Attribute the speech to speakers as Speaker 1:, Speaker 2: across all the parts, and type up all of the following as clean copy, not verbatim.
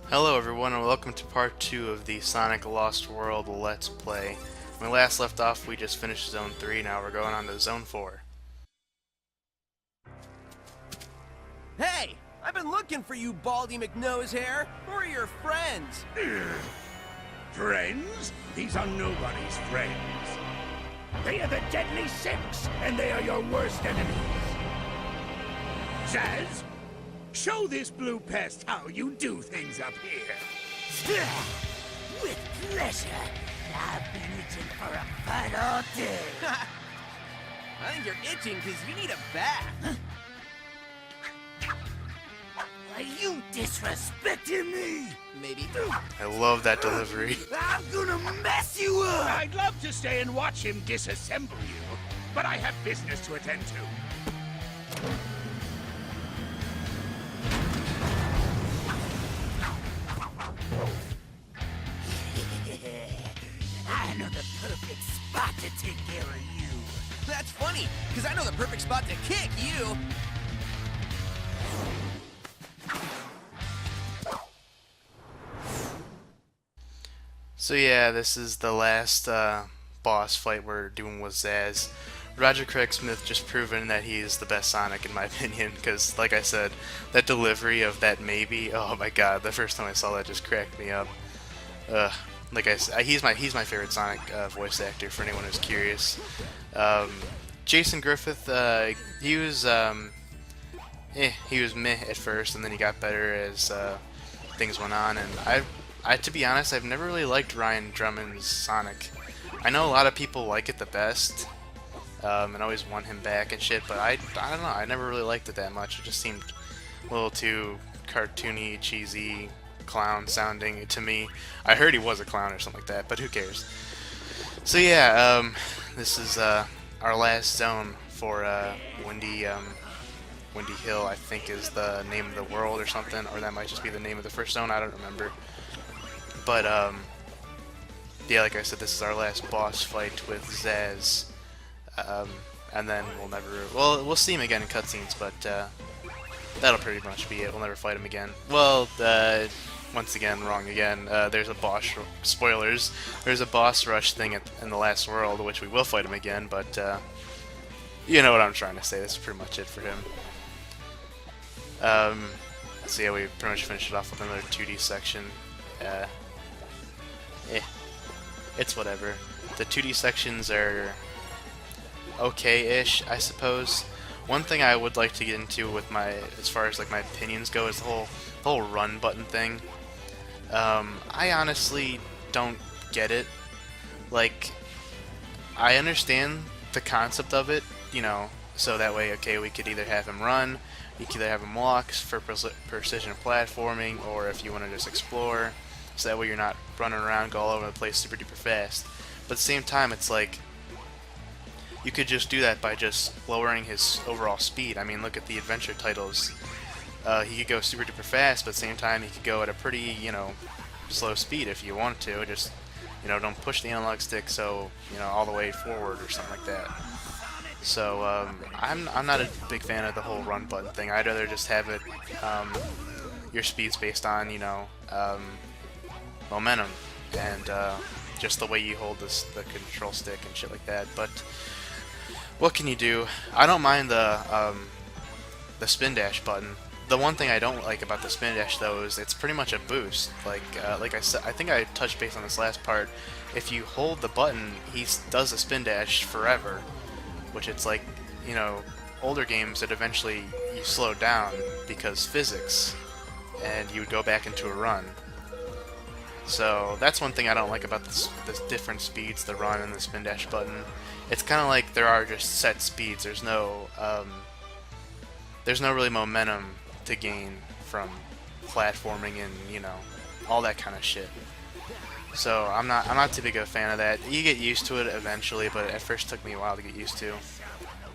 Speaker 1: Hello everyone and welcome to part 2 of the Sonic Lost World Let's Play. When we last left off, we just finished Zone 3, now we're going on to Zone 4.
Speaker 2: Hey! I've been looking for you, Baldy McNosehair. Who are your friends?
Speaker 3: Friends? These are nobody's friends. They are the Deadly Six, and they are your worst enemies. Zaz, show this blue pest how you do things up here.
Speaker 4: With pleasure. I've been itching for a fight all day.
Speaker 2: I think you're itching because you need a bath.
Speaker 4: Are you disrespecting me?
Speaker 2: Maybe.
Speaker 1: I love that delivery.
Speaker 4: I'm gonna mess you up!
Speaker 3: I'd love to stay and watch him disassemble you, but I have business to attend to.
Speaker 4: I know the perfect spot to take care of you.
Speaker 2: That's funny, because I know the perfect spot to kick you.
Speaker 1: So yeah, this is the last boss fight we're doing with Zaz. Roger Craig Smith just proven that he's the best Sonic in my opinion, because like I said, that delivery of that maybe, oh my god, the first time I saw that just cracked me up. Like I said, he's my favorite Sonic voice actor for anyone who's curious. Jason Griffith, he was meh at first, and then he got better as things went on. And to be honest, I've never really liked Ryan Drummond's Sonic. I know a lot of people like it the best, and always want him back and shit, but I don't know, I never really liked it that much. It just seemed a little too cartoony, cheesy, clown sounding to me. I heard he was a clown or something like that, but who cares? So yeah, this is our last zone for Windy Hill, I think is the name of the world or something, or that might just be the name of the first zone, I don't remember. But yeah, like I said, this is our last boss fight with Zaz. And then we'll see him again in cutscenes, but that'll pretty much be it. We'll never fight him again. Well, once again, wrong again. There's a spoilers. There's a boss rush thing in the last world, which we will fight him again, but you know what I'm trying to say. This is pretty much it for him. So yeah, we pretty much finished it off with another 2D section. It's whatever. The 2D sections are okay-ish, I suppose. One thing I would like to get into with as far as like my opinions go, is the whole run button thing. I honestly don't get it. Like, I understand the concept of it, you know, so that way, okay, we could either have him run, we could either have him walk for precision platforming, or if you want to just explore, so that way you're not running around, go all over the place super duper fast. But at the same time, it's like, you could just do that by just lowering his overall speed. I mean, look at the adventure titles. He could go super duper fast, but at the same time he could go at a pretty, you know, slow speed if you want to. Just, you know, don't push the analog stick so, you know, all the way forward or something like that. So I'm not a big fan of the whole run button thing. I'd rather just have it your speed's based on, you know, momentum and just the way you hold the control stick and shit like that. But what can you do? I don't mind the spin dash button. The one thing I don't like about the spin dash though is it's pretty much a boost. Like I said, I think I touched base on this last part. If you hold the button, he does a spin dash forever, which it's like, you know, older games that eventually you slow down because physics, and you would go back into a run. So that's one thing I don't like about the different speeds, the run and the spin dash button. It's kind of like there are just set speeds. There's no really momentum to gain from platforming and, you know, all that kind of shit. So I'm not too big of a fan of that. You get used to it eventually, but at first it took me a while to get used to.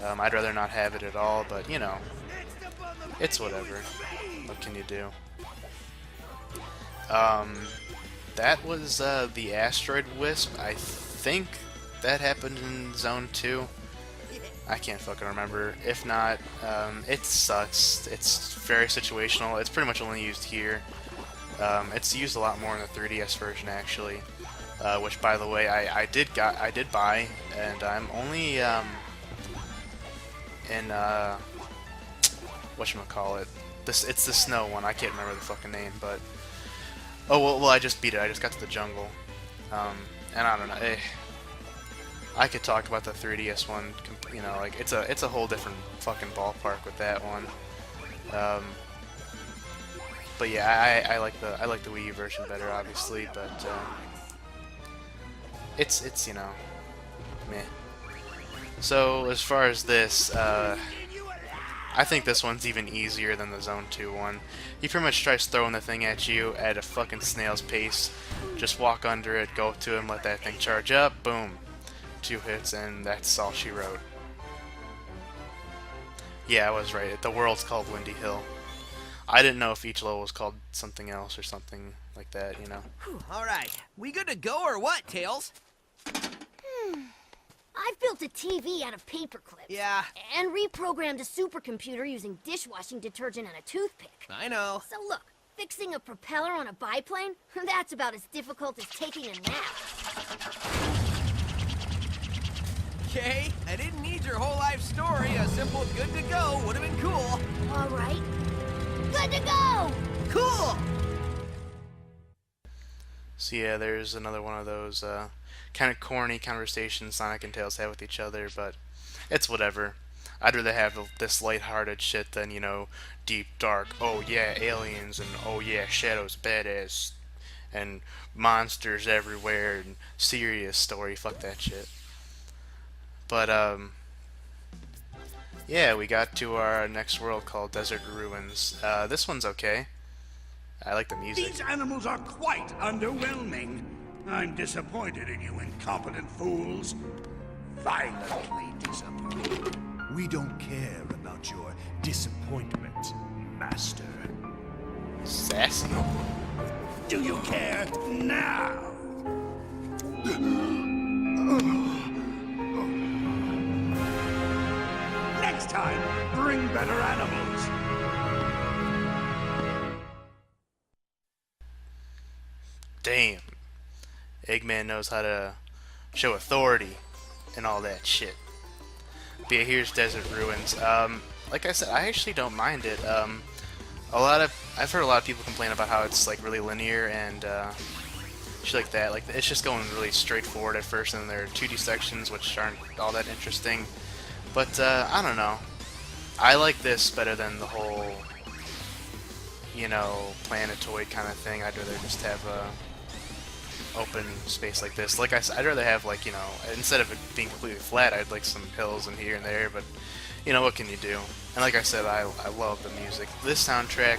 Speaker 1: I'd rather not have it at all, but you know, it's whatever. What can you do? That was the Asteroid Wisp. I think that happened in Zone 2. I can't fucking remember. If not, it sucks. It's very situational. It's pretty much only used here. It's used a lot more in the 3DS version actually, which by the way I did buy, and I'm only in whatchamacallit, it's the snow one. I can't remember the fucking name, but oh well I just beat it. I just got to the jungle, and I don't know. I could talk about the 3DS one. You know, like it's a whole different fucking ballpark with that one. But yeah, I like the Wii U version better, obviously. But it's you know, meh. So as far as this, I think this one's even easier than the Zone 2 one. He pretty much tries throwing the thing at you at a fucking snail's pace. Just walk under it, go up to him, let that thing charge up, boom. 2 hits, and that's all she wrote. Yeah, I was right. The world's called Windy Hill. I didn't know if each level was called something else or something like that, you know.
Speaker 2: Alright, we good to go or what, Tails?
Speaker 5: I've built a TV out of paper clips.
Speaker 2: Yeah.
Speaker 5: And reprogrammed a supercomputer using dishwashing detergent and a toothpick.
Speaker 2: I know.
Speaker 5: So look, fixing a propeller on a biplane? That's about as difficult as taking a nap.
Speaker 2: Okay, I didn't need your whole life story. A simple good to go would have been cool.
Speaker 5: All right. Good to go!
Speaker 2: Cool!
Speaker 1: So yeah, there's another one of those kind of corny conversations Sonic and Tails have with each other, but it's whatever. I'd rather have this lighthearted shit than, you know, deep, dark, oh yeah, aliens, and oh yeah, Shadow's badass, and monsters everywhere, and serious story, fuck that shit. But, yeah, we got to our next world called Desert Ruins. This one's okay. I like the music.
Speaker 3: These animals are quite underwhelming. I'm disappointed in you incompetent fools. Violently disappointed.
Speaker 6: We don't care about your disappointment, Master.
Speaker 1: Sassy.
Speaker 3: Do you care now? Next time, bring better animals.
Speaker 1: Damn. Eggman knows how to show authority and all that shit. But yeah, here's Desert Ruins. Like I said, I actually don't mind it. I've heard a lot of people complain about how it's like really linear and shit like that. Like it's just going really straightforward at first, and there are 2D sections which aren't all that interesting. But I don't know. I like this better than the whole, you know, planetoid kind of thing. I'd rather just have a open space like this. Like I said, I'd rather have, like, you know, instead of it being completely flat, I'd like some hills in here and there, but, you know, what can you do? And like I said, I love the music. This soundtrack,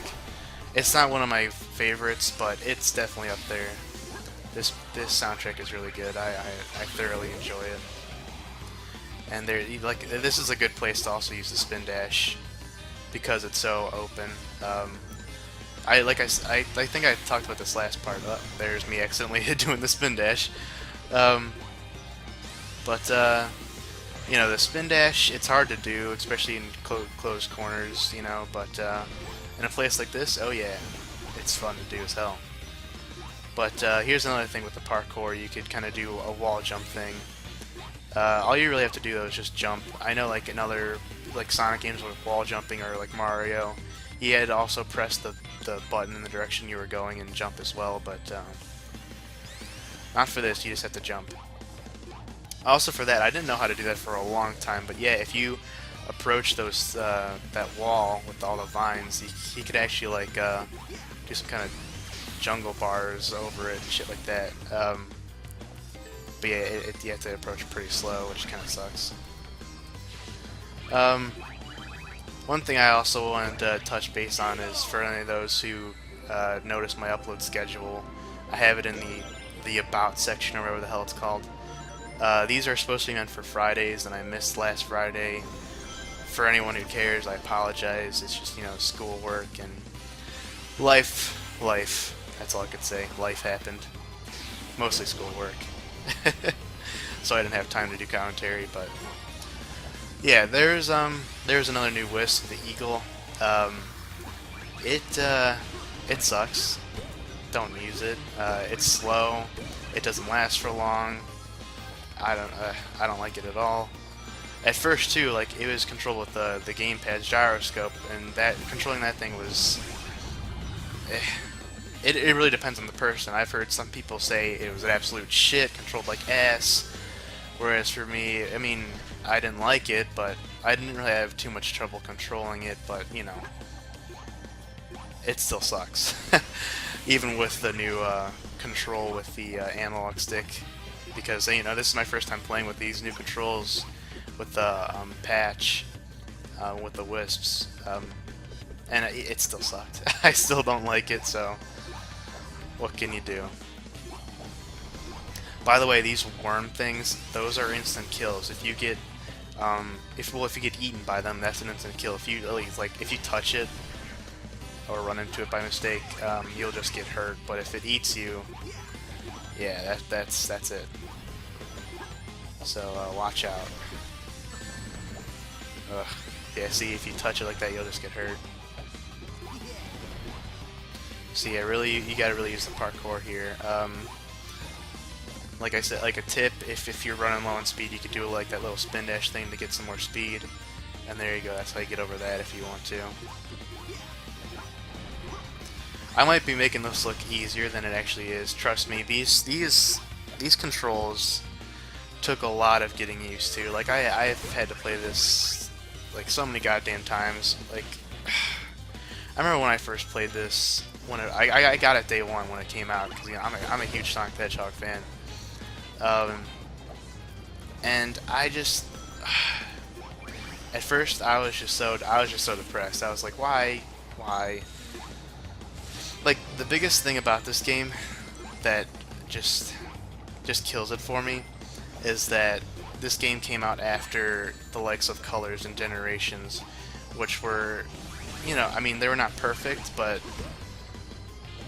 Speaker 1: it's not one of my favorites, but it's definitely up there. This soundtrack is really good. I thoroughly enjoy it. And this is a good place to also use the spin dash because it's so open. I think I talked about this last part. There's me accidentally doing the spin dash. You know, the spin dash, it's hard to do, especially in closed corners, you know, but in a place like this, oh yeah, it's fun to do as hell. But here's another thing with the parkour. You could kind of do a wall jump thing. All you really have to do, though, is just jump. I know, like, in other, like, Sonic games with wall jumping, or, like, Mario, you had to also press the button in the direction you were going and jump as well, but not for this. You just have to jump. Also for that, I didn't know how to do that for a long time, but yeah, if you approach those that wall with all the vines, he could actually, like, do some kind of jungle bars over it and shit like that. But yeah, you have to approach it pretty slow, which kind of sucks. One thing I also wanted to touch base on is for any of those who notice my upload schedule, I have it in the About section, or whatever the hell it's called. These are supposed to be meant for Fridays, and I missed last Friday. For anyone who cares, I apologize. It's just, you know, schoolwork and life. That's all I could say. Life happened. Mostly schoolwork. So I didn't have time to do commentary, but yeah, there's another new Wisp, the Eagle. It sucks. don't use it. It's slow. It doesn't last for long. I don't like it at all. At first too, like it was controlled with the gamepad's gyroscope, and that controlling that thing was. It really depends on the person. I've heard some people say it was an absolute shit, controlled like ass. Whereas for me, I mean, I didn't like it, but I didn't really have too much trouble controlling it. But you know, it still sucks, even with the new control with the analog stick. Because you know, this is my first time playing with these new controls with the patch with the wisps, and it still sucked. I still don't like it, so what can you do? By the way, these worm things, those are instant kills. If you get if you get eaten by them, that's an instant kill. If you if you touch it or run into it by mistake, you'll just get hurt. But if it eats you, yeah, that's it. So watch out. Ugh. Yeah, see, if you touch it like that, you'll just get hurt. So yeah, you gotta really use the parkour here. Like I said, like a tip, if you're running low on speed, you could do like that little spin dash thing to get some more speed. And there you go, that's how you get over that if you want to. I might be making this look easier than it actually is. Trust me, these controls took a lot of getting used to. Like I've had to play this like so many goddamn times. Like I remember when I first played this, when I got it day one when it came out, because you know, I'm a huge Sonic the Hedgehog fan. And I just at first I was just so depressed. I was like, why? Like the biggest thing about this game that just kills it for me is that this game came out after the likes of Colors and Generations, which were, you know, I mean, they were not perfect, but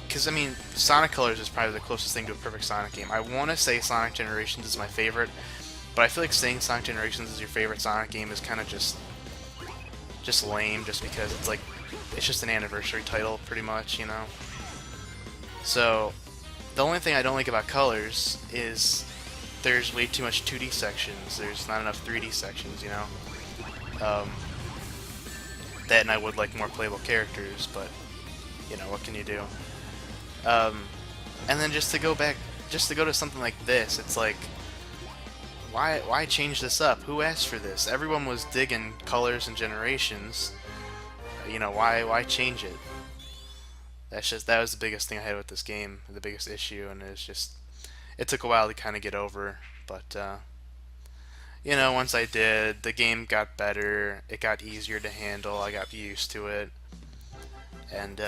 Speaker 1: because I mean, Sonic Colors is probably the closest thing to a perfect Sonic game. I want to say Sonic Generations is my favorite, but I feel like saying Sonic Generations is your favorite Sonic game is kind of just lame, just because it's like it's just an anniversary title, pretty much, you know. So the only thing I don't like about Colors is there's way too much 2D sections. There's not enough 3D sections, you know. That and I would like more playable characters, but you know, what can you do? And then just to go to something like this, it's like, why change this up? Who asked for this? Everyone was digging Colors and Generations. You know, why change it? That was the biggest thing I had with this game, the biggest issue, and it took a while to kind of get over, but you know, once I did, the game got better, it got easier to handle, I got used to it, and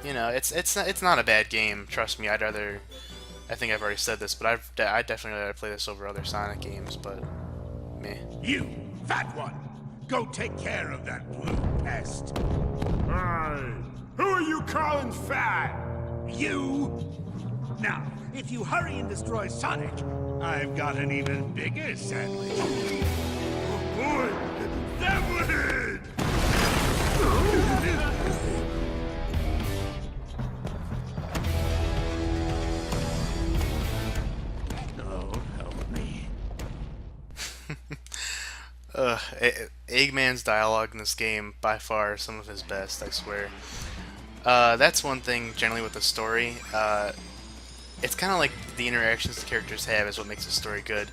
Speaker 1: you know, it's not a bad game, trust me. I think I've already said this, but I definitely rather play this over other Sonic games, but meh.
Speaker 3: You, fat one, go take care of that blue pest.
Speaker 7: Hey, who are you calling fat?
Speaker 3: You. Now, if you hurry and destroy Sonic, I've got an even bigger sandwich.
Speaker 7: Oh boy, Devlin!
Speaker 3: Oh, help me.
Speaker 1: Eggman's dialogue in this game, by far, is some of his best, I swear. That's one thing, generally, with the story. It's kind of like the interactions the characters have is what makes the story good.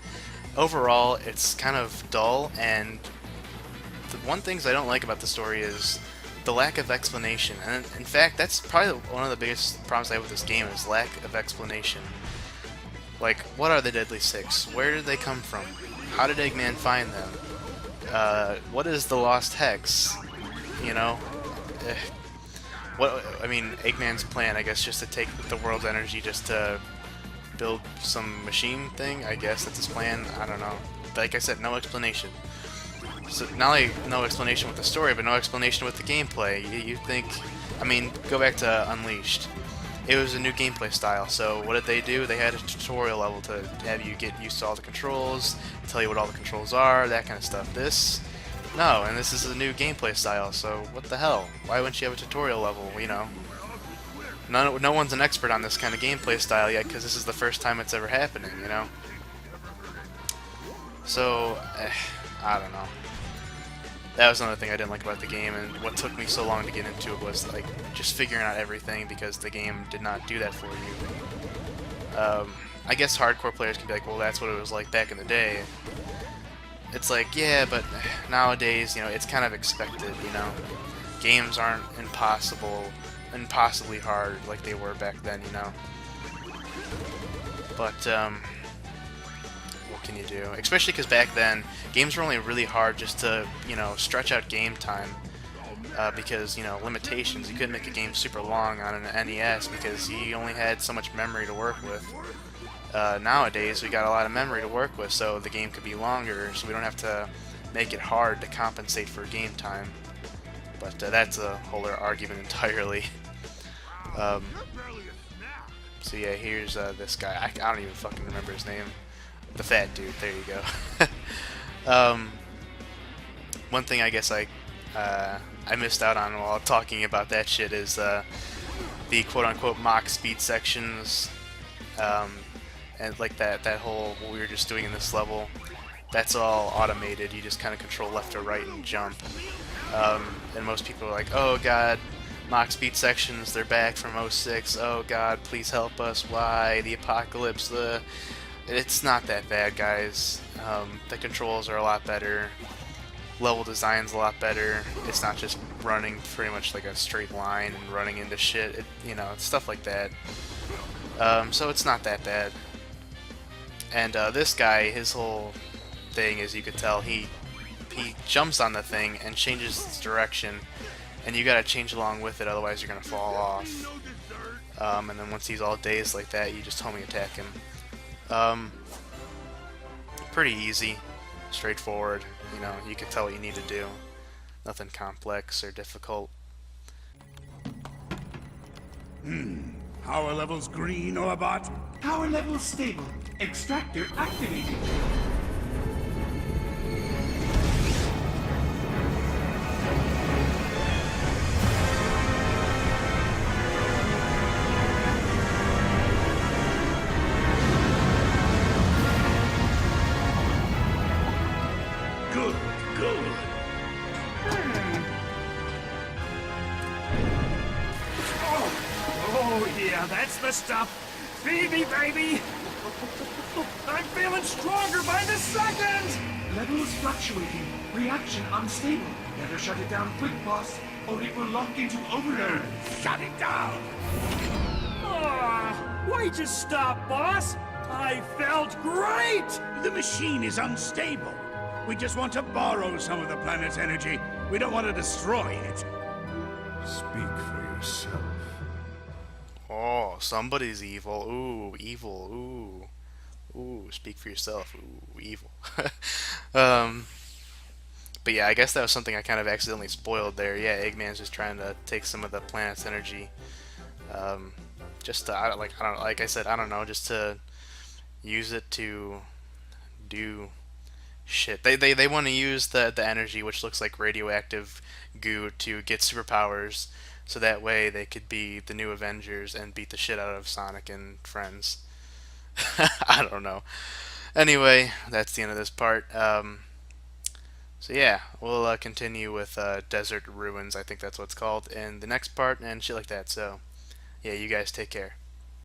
Speaker 1: Overall, it's kind of dull, and the one things I don't like about the story is the lack of explanation. And in fact, that's probably one of the biggest problems I have with this game is lack of explanation. Like, what are the Deadly Six? Where did they come from? How did Eggman find them? What is the Lost Hex? You know? I mean, Eggman's plan, I guess, just to take the world's energy just to build some machine thing, I guess that's his plan. I don't know. Like I said, no explanation. So not only no explanation with the story, but no explanation with the gameplay. You think, I mean, go back to Unleashed. It was a new gameplay style, so what did they do? They had a tutorial level to have you get used to all the controls, tell you what all the controls are, that kind of stuff. No, and this is a new gameplay style, so what the hell? Why wouldn't you have a tutorial level, you know? no one's an expert on this kind of gameplay style yet, because this is the first time it's ever happening, you know? So, I don't know. That was another thing I didn't like about the game, and what took me so long to get into it was, like, just figuring out everything, because the game did not do that for you. I guess hardcore players can be like, well, that's what it was like back in the day. It's like, yeah, but nowadays, you know, it's kind of expected, you know? Games aren't impossibly hard like they were back then, you know? But, what can you do? Especially because back then, games were only really hard just to, you know, stretch out game time. Because, you know, limitations. You couldn't make a game super long on an NES because you only had so much memory to work with. Nowadays, we got a lot of memory to work with, so the game could be longer, so we don't have to make it hard to compensate for game time. But that's a whole other argument entirely. So yeah, here's this guy. I don't even fucking remember his name. The fat dude. There you go. One thing I guess I missed out on while talking about that shit is the quote-unquote mock speed sections. And like that whole what we were just doing in this level, that's all automated. You just kind of control left or right and jump. And most people are like, oh god, mock speed sections, they're back from '06. Oh god, please help us. Why? The apocalypse. It's not that bad, guys. The controls are a lot better. Level design's a lot better. It's not just running pretty much like a straight line and running into shit. You know, stuff like that. So it's not that bad. And this guy, his whole thing, as you could tell, he jumps on the thing and changes its direction, and you gotta change along with it, otherwise you're gonna fall off. And then once he's all dazed like that, you just homing attack him. Pretty easy, straightforward. You know, you can tell what you need to do. Nothing complex or difficult.
Speaker 3: Power levels green, Orbot?
Speaker 8: Power level stable. Extractor activated.
Speaker 3: Good, good.
Speaker 7: Oh, yeah, that's the stuff. Feed me, baby. I'm feeling stronger by the second.
Speaker 8: Levels fluctuating. Reaction unstable. Better shut it down quick, boss, or it will lock into overload.
Speaker 3: Shut it down!
Speaker 7: Why'd you stop, boss? I felt great.
Speaker 3: The machine is unstable. We just want to borrow some of the planet's energy. We don't want to destroy it.
Speaker 6: Speak for yourself.
Speaker 1: Oh, somebody's evil. Ooh, evil. Ooh. Ooh, speak for yourself. Ooh, evil. But yeah, I guess that was something I kind of accidentally spoiled there. Yeah, Eggman's just trying to take some of the planet's energy. Just to, like I said, I don't know, just to use it to do shit. They want to use the energy, which looks like radioactive goo, to get superpowers, so that way they could be the new Avengers and beat the shit out of Sonic and friends. I don't know. Anyway, that's the end of this part. So yeah, we'll continue with Desert Ruins, I think that's what it's called, in the next part and shit like that. So yeah, you guys take care.